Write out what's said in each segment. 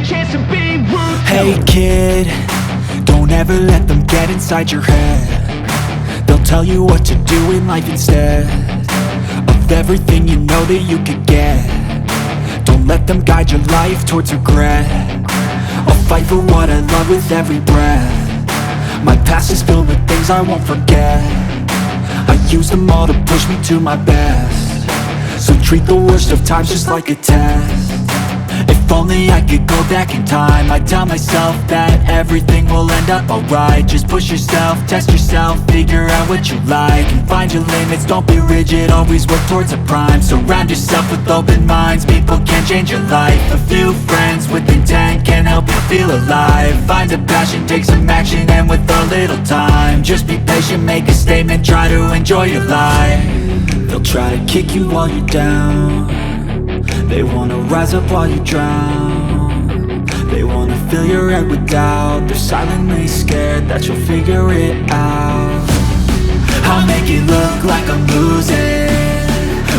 chance to be ruthless. Hey kid, don't ever let them get inside your head. They'll tell you what to do in life instead of everything you know that you could get. Don't let them guide your life towards regret. I'll fight for what I love with every breath. My past is filled with things I won't forget. I use them all to push me to my best. So treat the worst of times just like a test. If only I could go back in time, I'd tell myself that everything will end up alright. Just push yourself, test yourself, figure out what you like, and find your limits, don't be rigid, always work towards a prime. Surround yourself with open minds, people can change your life. A few friends with intent can help you feel alive. Find a passion, take some action, and with a little time, just be patient, make a statement, try to enjoy your life. They'll try to kick you while you're down. They wanna rise up while you drown. They wanna fill your head with doubt. They're silently scared that you'll figure it out. I'll make it look like I'm losing,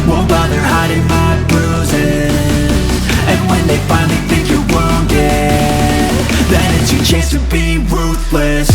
won't bother hiding my bruises. And when they finally think you're wounded, then it's your chance to be ruthless.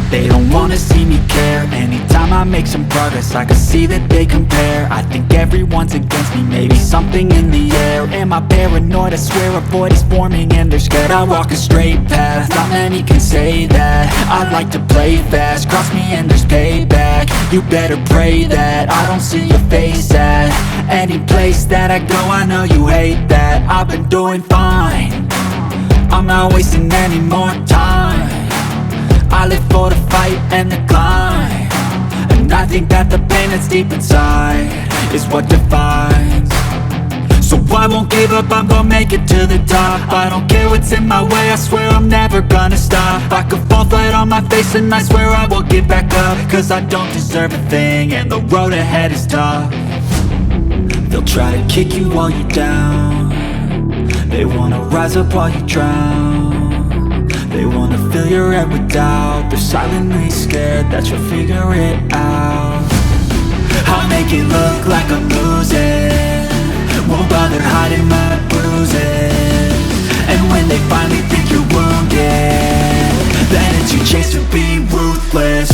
They don't wanna see me care. Anytime I make some progress, I can see that they compare. I think everyone's against me, maybe something in the air. Am I paranoid? I swear a void is forming and they're scared. I walk a straight path, not many can say that. I like to play fast, cross me and there's payback. You better pray that I don't see your face at any place that I go. I know you hate that. I've been doing fine, I'm not wasting any more time. I live for the fight and the climb, and I think that the pain that's deep inside is what defines. So I won't give up, I'm gonna make it to the top. I don't care what's in my way, I swear I'm never gonna stop. I could fall flat on my face and I swear I will get back up, cause I don't deserve a thing and the road ahead is tough. They'll try to kick you while you're down. They wanna rise up while you drown. They wanna fill your head with doubt. They're silently scared that you'll figure it out. I'll make it look like I'm losing, won't bother hiding my bruises. And when they finally think you're wounded, then it's your chance to be ruthless.